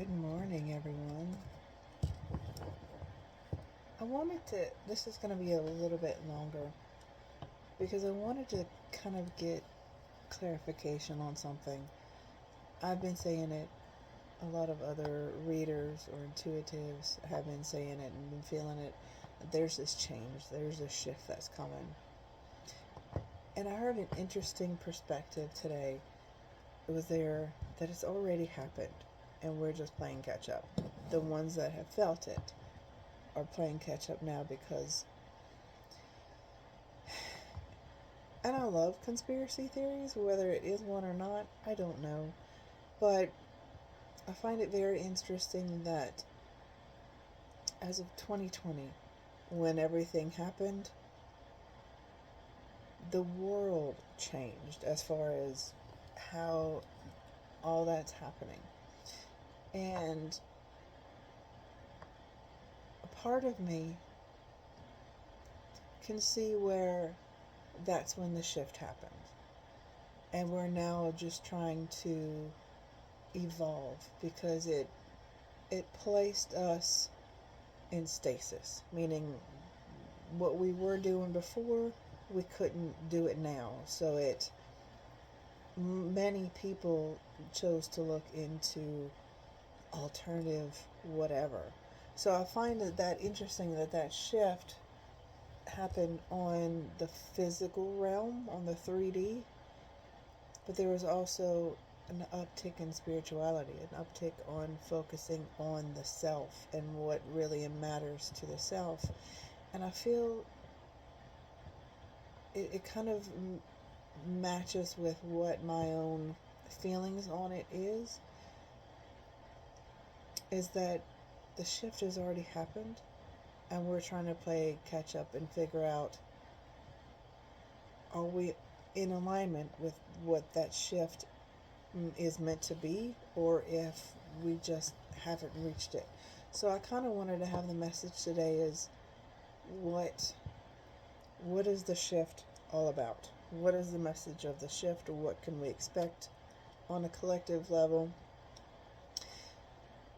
Good morning, everyone. This is going to be a little bit longer because I wanted to kind of get clarification on something. I've been saying it, a lot of other readers or intuitives have been saying it and been feeling it. There's this change, there's this shift that's coming. And I heard an interesting perspective today. It was there that it's already happened and we're just playing catch up. The ones that have felt it are playing catch up now because, and I love conspiracy theories, whether it is one or not, I don't know. But I find it very interesting that as of 2020, when everything happened, the world changed as far as how all that's happening. And a part of me can see where that's when the shift happened. And we're now just trying to evolve because it placed us in stasis, meaning what we were doing before, we couldn't do it now. So many people chose to look into alternative whatever. So I find that interesting that shift happened on the physical realm, on the 3D, but there was also an uptick in spirituality, an uptick on focusing on the self and what really matters to the self. And I feel it kind of matches with what my own feelings on it is that the shift has already happened and we're trying to play catch up and figure out, are we in alignment with what that shift is meant to be, or if we just haven't reached it. So I kind of wanted to have the message today is what is the shift all about? What is the message of the shift, or what can we expect on a collective level?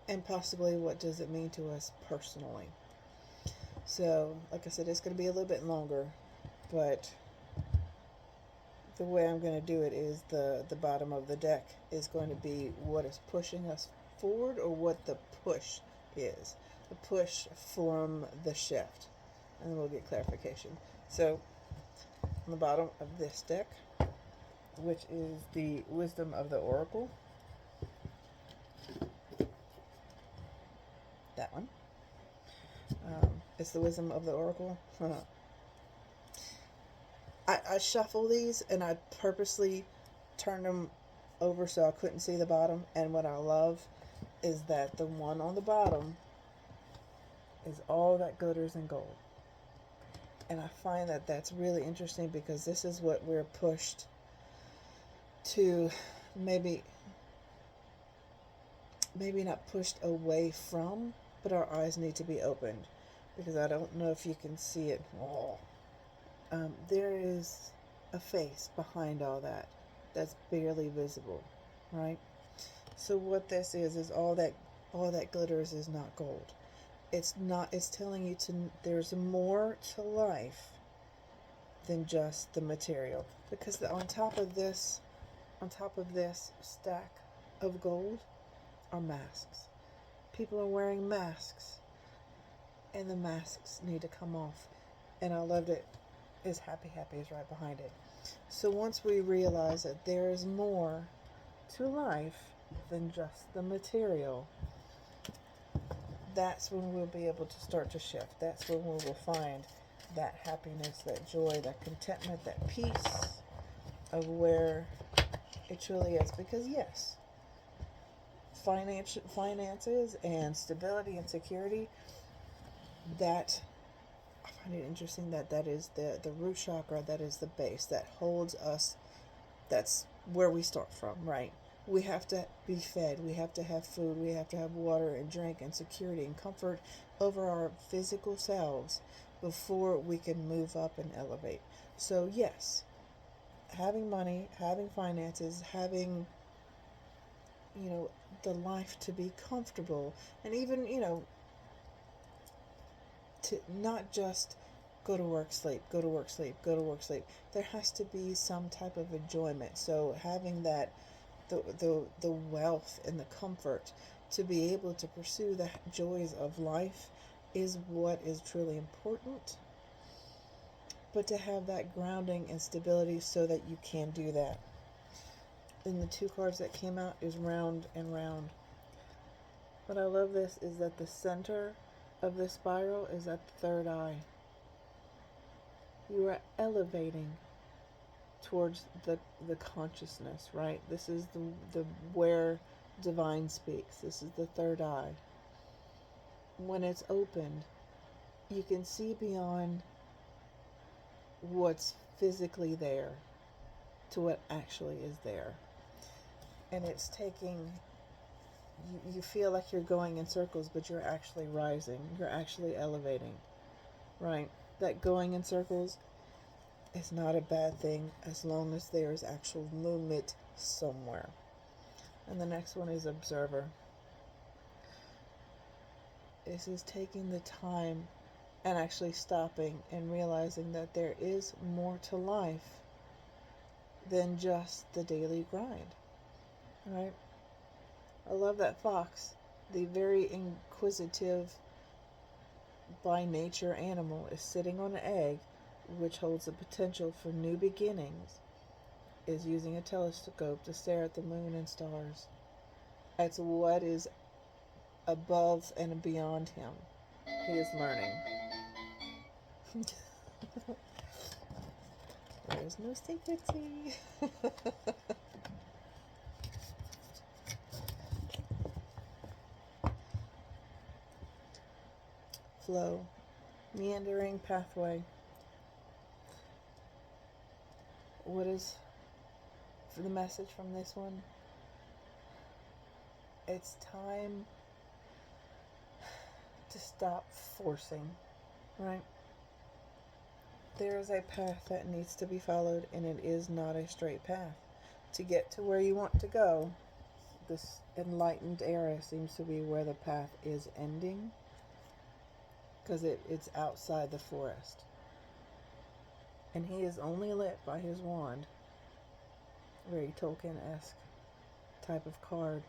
And possibly what does it mean to us personally? So, like I said, it's going to be a little bit longer, but the way I'm going to do it is the bottom of the deck is going to be what is pushing us forward, or what the push is. The push from the shift. And then we'll get clarification. So, on the bottom of this deck, which is the Wisdom of the Oracle, that one. It's the Wisdom of the Oracle. I shuffle these and I purposely turned them over so I couldn't see the bottom. And what I love is that the one on the bottom is all that glitters in gold. And I find that that's really interesting because this is what we're pushed to, maybe not pushed away from, but our eyes need to be opened, because I don't know if you can see it. There is a face behind all that that's barely visible, right? So what this is all that glitters is not gold. It's not. It's telling you there's more to life than just the material, because on top of this stack of gold are masks. People are wearing masks, and the masks need to come off. And I loved it. Is happy is right behind it. So once we realize that there is more to life than just the material, that's when we'll be able to start to shift. That's when we will find that happiness, that joy, that contentment, that peace of where it truly is. Because yes, finances and stability and security, that I find it interesting that is the root chakra, that is the base that holds us. That's where we start from, right? We have to be fed, we have to have food, we have to have water and drink and security and comfort over our physical selves before we can move up and elevate. So yes, having money, having finances, having you know, the life to be comfortable, and even, to not just go to work, sleep, go to work, sleep, go to work, sleep. There has to be some type of enjoyment. So having that, the wealth and the comfort to be able to pursue the joys of life is what is truly important. But to have that grounding and stability so that you can do that. And the two cards that came out is round and round. What I love this is that the center of the spiral is at the third eye. You are elevating towards the consciousness, right? This is the where divine speaks. This is the third eye. When it's opened, you can see beyond what's physically there to what actually is there. And it's taking, you feel like you're going in circles, but you're actually rising. You're actually elevating, right? That going in circles is not a bad thing as long as there is actual movement somewhere. And the next one is observer. This is taking the time and actually stopping and realizing that there is more to life than just the daily grind, right? I love that fox, the very inquisitive by nature animal, is sitting on an egg which holds the potential for new beginnings, is using a telescope to stare at the moon and stars. It's what is above and beyond him. He is learning. There's no secrecy. Flow. Meandering pathway. What is the message from this one? It's time to stop forcing, right? There is a path that needs to be followed, and it is not a straight path. To get to where you want to go, this enlightened era seems to be where the path is ending, because it's outside the forest. And he is only lit by his wand, very Tolkien-esque type of card,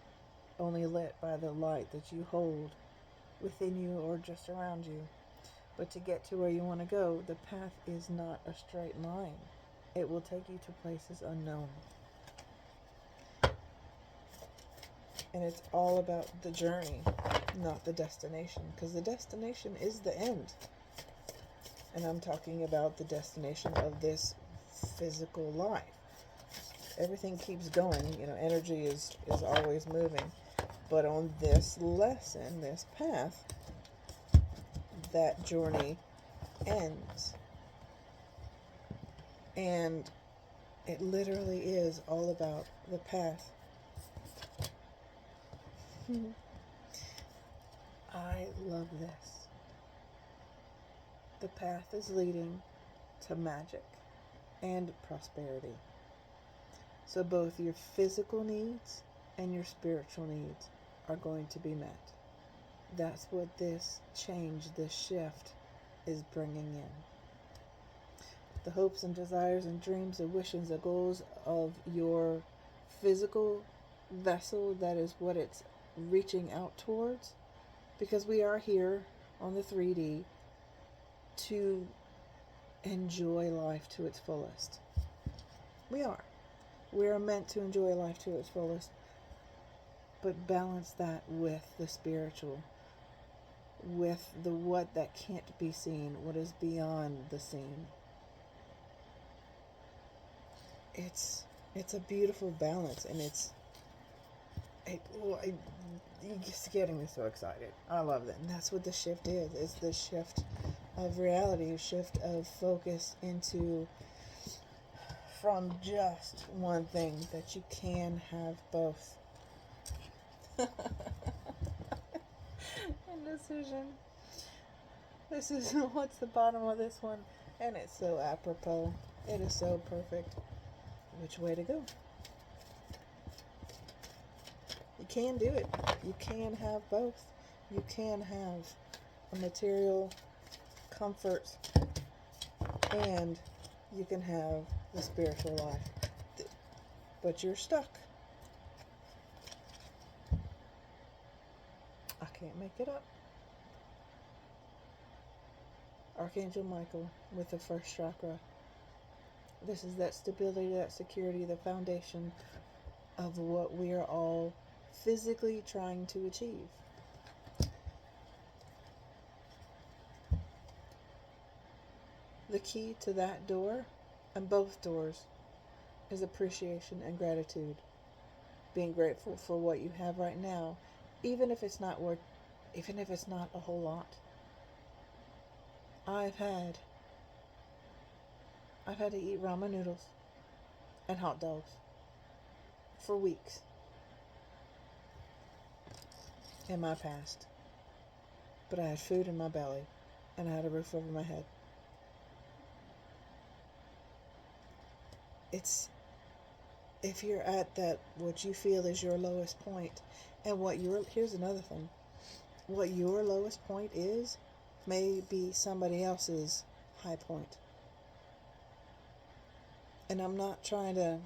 only lit by the light that you hold within you or just around you. But to get to where you want to go, the path is not a straight line. It will take you to places unknown. And it's all about the journey, not the destination, because the destination is the end. And I'm talking about the destination of this physical life. Everything keeps going, energy is always moving. But on this lesson, this path, that journey ends. And it literally is all about the path. I love this. The path is leading to magic and prosperity. So both your physical needs and your spiritual needs are going to be met. That's what this change, this shift is bringing in. The hopes and desires and dreams and wishes and goals of your physical vessel, that is what it's reaching out towards. Because we are here on the 3D to enjoy life to its fullest. We are. We are meant to enjoy life to its fullest. But balance that with the spiritual, with the what that can't be seen, what is beyond the seen. It's a beautiful balance, and it's getting me so excited. I love it, and that's what the shift is. It's the shift of reality, a shift of focus into from just one thing, that you can have both. Indecision. This is what's the bottom of this one, and it's so apropos. It is so perfect. Which way to go? You can do it. You can have both. You can have a material comfort and you can have the spiritual life. But you're stuck. I can't make it up. Archangel Michael with the first chakra. This is that stability, that security, the foundation of what we are all physically trying to achieve. The key to that door, and both doors, is appreciation and gratitude. Being grateful for what you have right now, even if it's not a whole lot. I've had to eat ramen noodles and hot dogs for weeks in my past. But I had food in my belly and I had a roof over my head. It's, if you're at that, what you feel is your lowest point, and here's another thing, what your lowest point is may be somebody else's high point. And I'm not trying to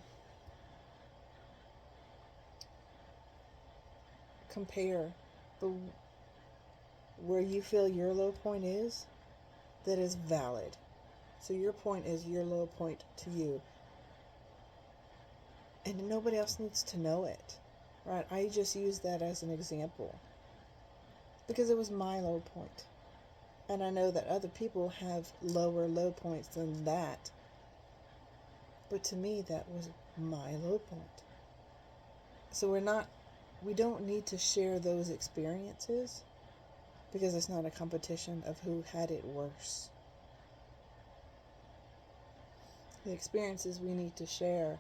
compare, but where you feel your low point is, that is valid. So your point is your low point to you. And nobody else needs to know it, right? I just use that as an example because it was my low point. And I know that other people have lower low points than that. But to me, that was my low point. So we don't need to share those experiences because it's not a competition of who had it worse. The experiences we need to share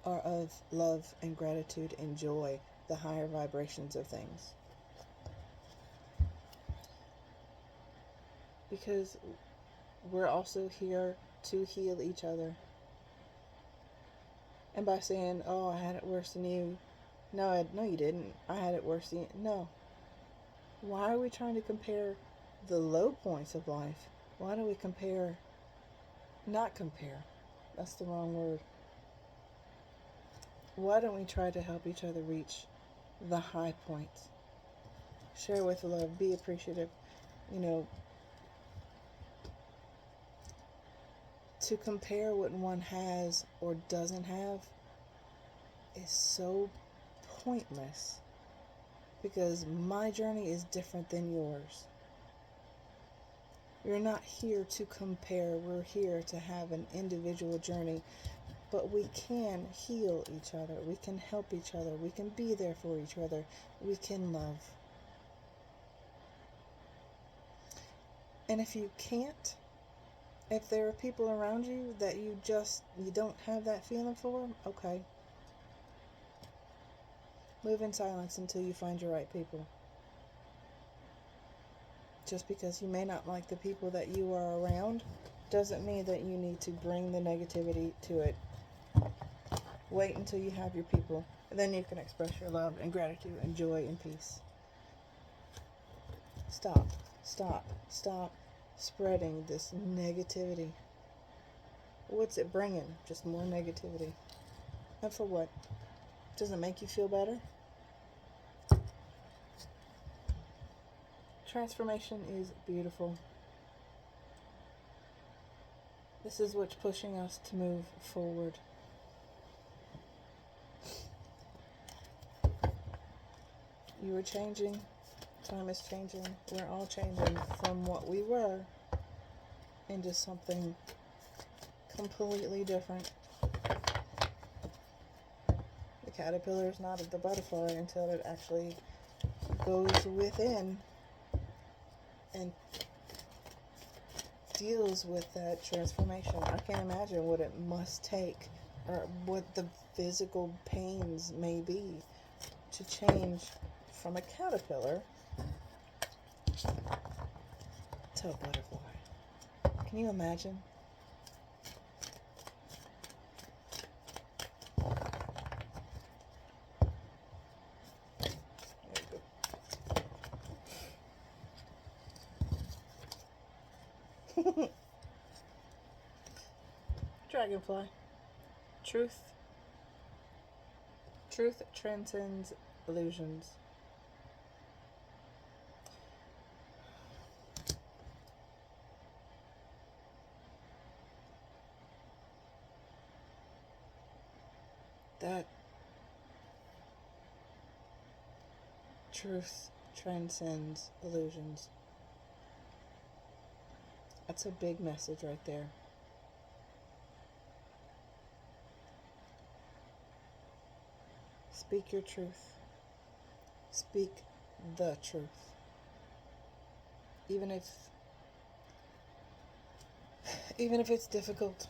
are of love and gratitude and joy, the higher vibrations of things. Because we're also here to heal each other. And by saying, oh, I had it worse than you. No, you didn't. I had it worse than you. No. Why are we trying to compare the low points of life? Why do we not compare? That's the wrong word. Why don't we try to help each other reach the high points? Share with love. Be appreciative. To compare what one has or doesn't have is so pointless because my journey is different than yours. We're not here to compare. We're here to have an individual journey, but we can heal each other. We can help each other. We can be there for each other. We can love. And if you can't, if there are people around you that you don't have that feeling for, okay. Move in silence until you find your right people. Just because you may not like the people that you are around doesn't mean that you need to bring the negativity to it. Wait until you have your people, and then you can express your love and gratitude and joy and peace. Stop spreading this negativity. What's it bringing? Just more negativity. And for what? Does it make you feel better? Transformation is beautiful. This is what's pushing us to move forward. You are changing. Time is changing. We're all changing from what we were into something completely different. The caterpillar is not the butterfly until it actually goes within and deals with that transformation. I can't imagine what it must take or what the physical pains may be to change from a caterpillar to a butterfly. Can you imagine? Dragonfly. Truth. Truth transcends illusions. That truth transcends illusions. That's a big message right there. Speak your truth. Speak the truth. Even if it's difficult.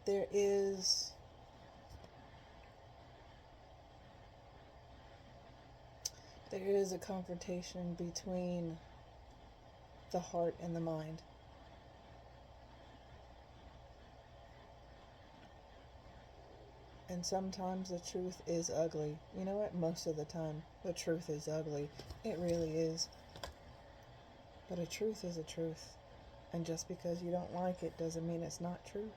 There is a confrontation between the heart and the mind. And sometimes the truth is ugly. You know what? Most of the time, the truth is ugly. It really is. But a truth is a truth. And just because you don't like it doesn't mean it's not true.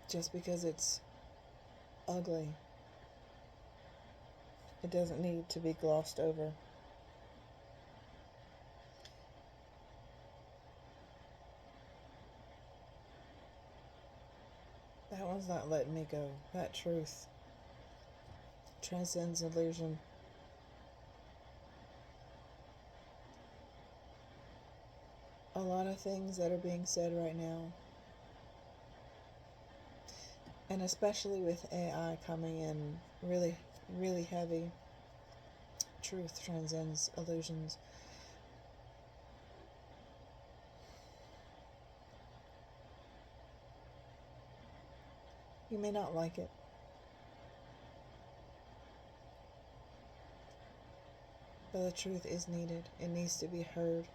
Just because it's ugly, it doesn't need to be glossed over. That one's not letting me go. That truth transcends illusion. A lot of things that are being said right now, and especially with AI coming in really, really heavy, truth transcends illusions. You may not like it, but the truth is needed. It needs to be heard.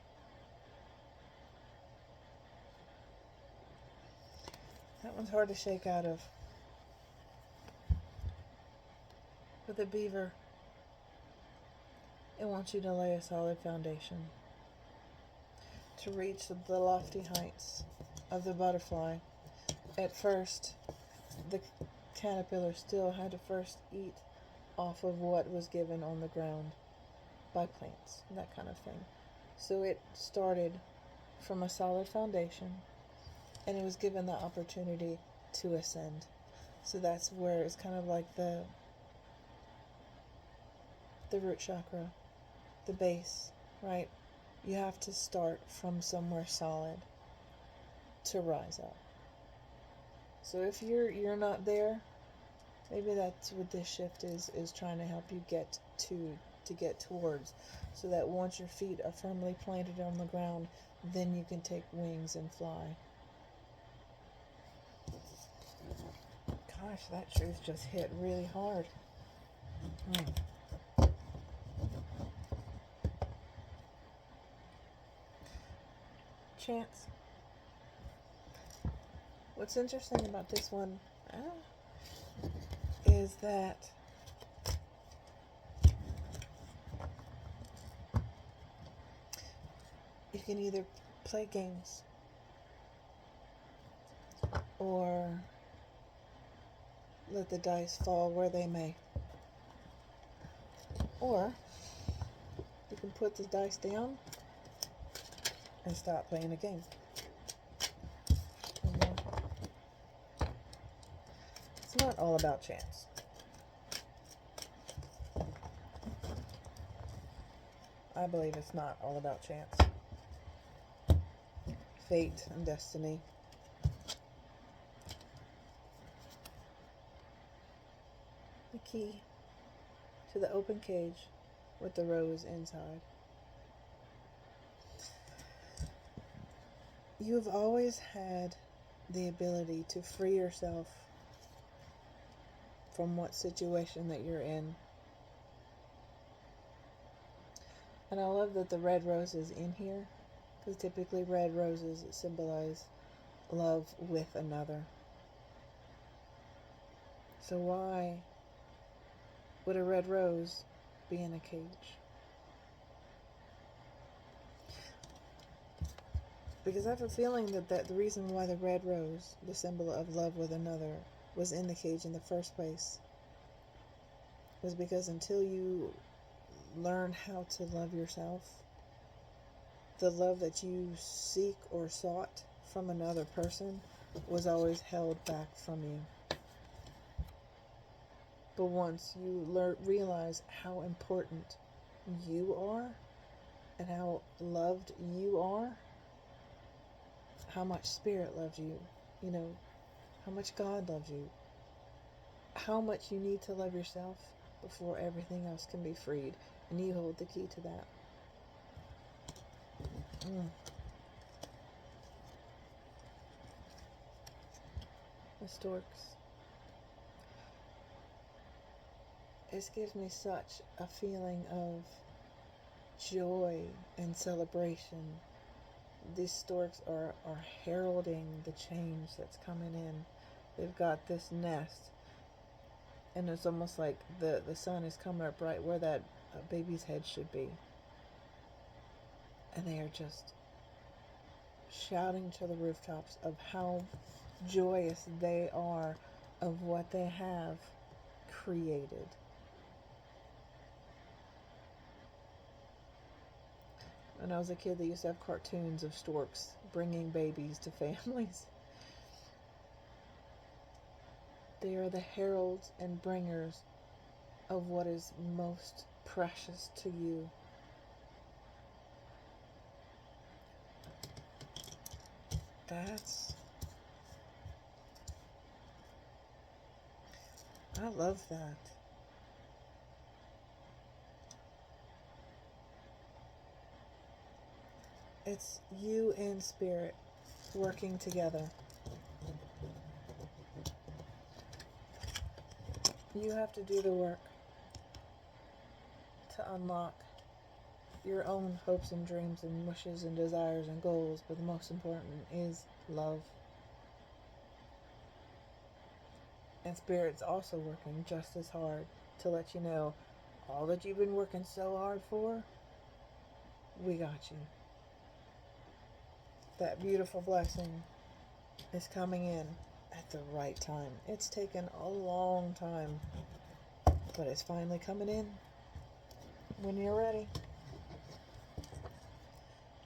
That one's hard to shake out of. With a beaver, it wants you to lay a solid foundation. To reach the lofty heights of the butterfly, at first, the caterpillar still had to first eat off of what was given on the ground by plants, that kind of thing. So it started from a solid foundation, and it was given the opportunity to ascend. So that's where it's kind of like the root chakra, the base, right? You have to start from somewhere solid to rise up. So if you're not there, maybe that's what this shift is trying to help you get get towards, so that once your feet are firmly planted on the ground, then you can take wings and fly. Gosh, that truth just hit really hard. Chance. What's interesting about this one is that you can either play games or let the dice fall where they may. Or you can put the dice down and stop playing a game. It's not all about chance. I believe it's not all about chance. Fate and destiny. The key to the open cage with the rose inside. You've always had the ability to free yourself from what situation that you're in. And I love that the red rose is in here, because typically red roses symbolize love with another. So why would a red rose be in a cage? Because I have a feeling that the reason why the red rose, the symbol of love with another, was in the cage in the first place was because until you learn how to love yourself, the love that you seek or sought from another person was always held back from you. But once you realize how important you are and how loved you are, how much Spirit loves you, how much God loves you, how much you need to love yourself before everything else can be freed. And you hold the key to that. The storks. It gives me such a feeling of joy and celebration. These storks are heralding the change that's coming in. They've got this nest, and it's almost like the sun is coming up right where that baby's head should be. And they are just shouting to the rooftops of how joyous they are of what they have created. When I was a kid, they used to have cartoons of storks bringing babies to families. They are the heralds and bringers of what is most precious to you. I love that. It's you and Spirit working together. You have to do the work to unlock your own hopes and dreams and wishes and desires and goals, but the most important is love. And Spirit's also working just as hard to let you know all that you've been working so hard for, we got you. That beautiful blessing is coming in at the right time. It's taken a long time, but it's finally coming in when you're ready.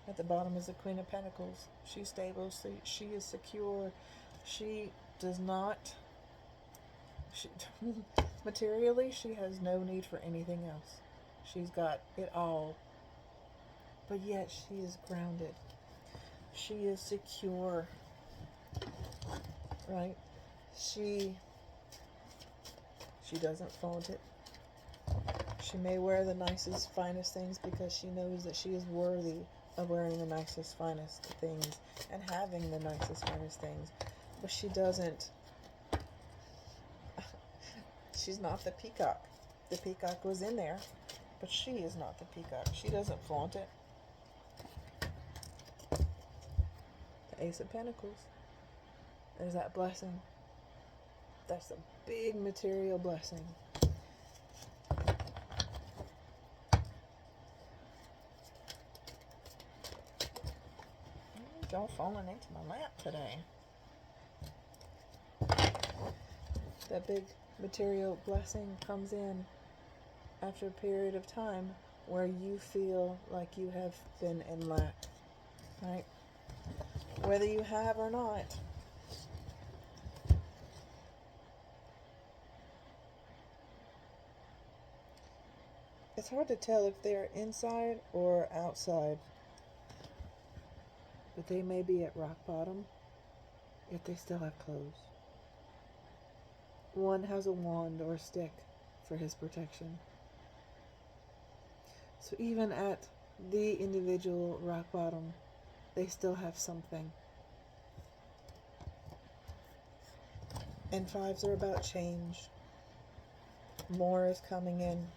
At the bottom is the Queen of Pentacles. She's stable. She is secure. She does not... materially, she has no need for anything else. She's got it all. But yet she is grounded. She is secure. Right? She doesn't flaunt it. She may wear the nicest, finest things because she knows that she is worthy of wearing the nicest, finest things and having the nicest, finest things. But she doesn't. She's not the peacock. The peacock was in there, but she is not the peacock. She doesn't flaunt it. The Ace of Pentacles. There's that blessing. That's a big material blessing. Y'all falling into my lap today. That big material blessing comes in after a period of time where you feel like you have been in lack, right? Whether you have or not. It's hard to tell if they're inside or outside. But they may be at rock bottom, yet they still have clothes. One has a wand or a stick for his protection. So even at the individual rock bottom, they still have something. And fives are about change. More is coming in.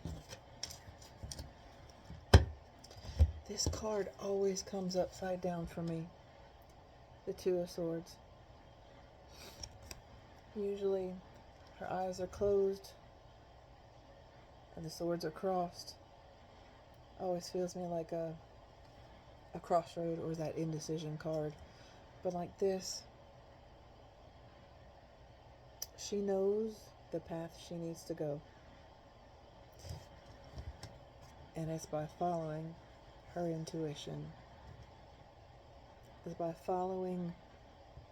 This card always comes upside down for me. The Two of Swords. Usually her eyes are closed and the swords are crossed. Always feels me like a a crossroad or that indecision card. But like this, she knows the path she needs to go. And it's by following her intuition. It's by following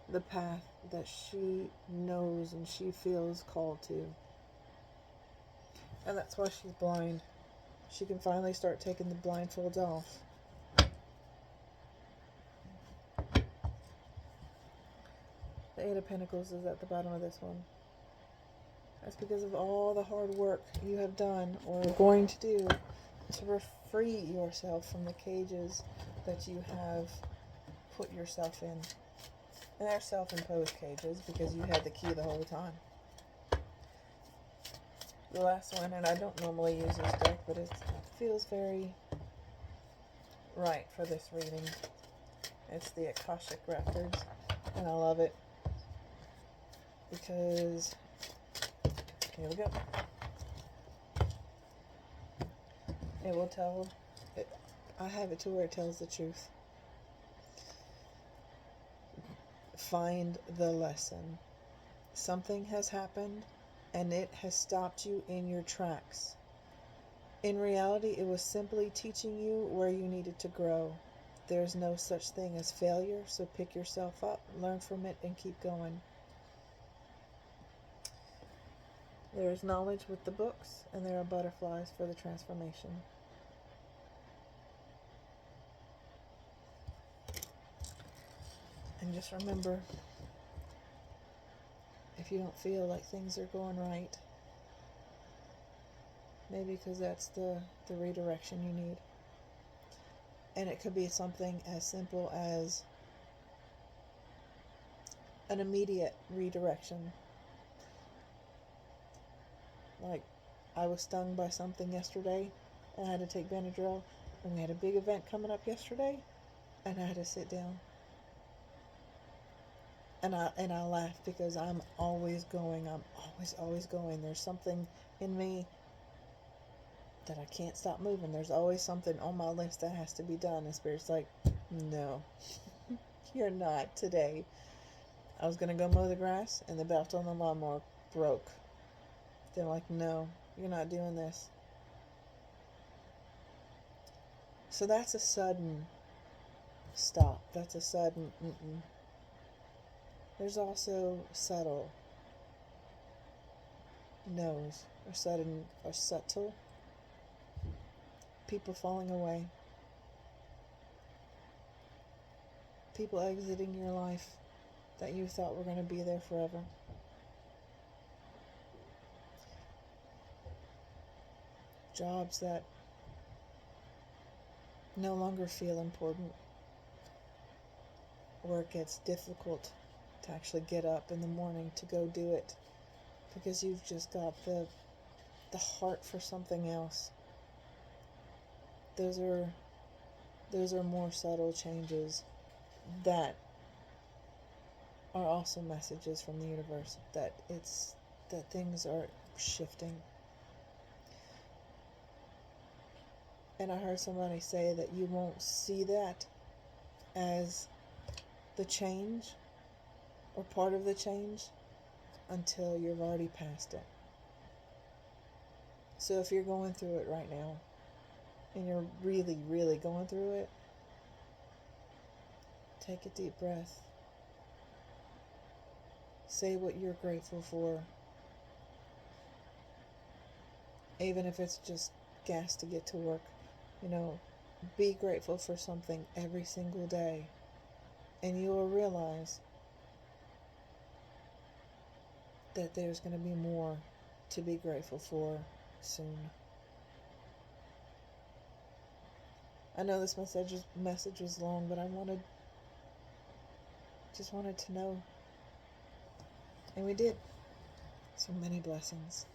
the path that she knows and she feels called to. And that's why she's blind. She can finally start taking the blindfolds off. The Eight of Pentacles is at the bottom of this one. That's because of all the hard work you have done or are going to do to free yourself from the cages that you have put yourself in. And they're self-imposed cages because you had the key the whole time. The last one, and I don't normally use this deck, but it feels very right for this reading. It's the Akashic Records, and I love it because, here we go. It will tell, I have it to where it tells the truth. Find the lesson. Something has happened and it has stopped you in your tracks. In reality, it was simply teaching you where you needed to grow. There's no such thing as failure, so pick yourself up, learn from it, and keep going. There is knowledge with the books, and there are butterflies for the transformation. And just remember, if you don't feel like things are going right, maybe because that's the redirection you need. And it could be something as simple as an immediate redirection. Like, I was stung by something yesterday, and I had to take Benadryl, and we had a big event coming up yesterday, and I had to sit down. And I laugh because I'm always going. I'm always going. There's something in me that I can't stop moving. There's always something on my list that has to be done. And Spirit's like, no, you're not today. I was going to go mow the grass, and the belt on the lawnmower broke. They're like, no, you're not doing this. So that's a sudden stop. That's a sudden There's also subtle no's, or sudden, or subtle people falling away. People exiting your life that you thought were going to be there forever. Jobs that no longer feel important. Or it gets difficult to actually get up in the morning to go do it because you've just got the heart for something else. Those are more subtle changes that are also messages from the universe that things are shifting. And I heard somebody say that you won't see that as the change or part of the change until you've already passed it. So if you're going through it right now and you're really, really going through it, take a deep breath. Say what you're grateful for. Even if it's just gas to get to work. Be grateful for something every single day. And you will realize that there's going to be more to be grateful for soon. I know this message was long, but I just wanted to know. And we did. So many blessings.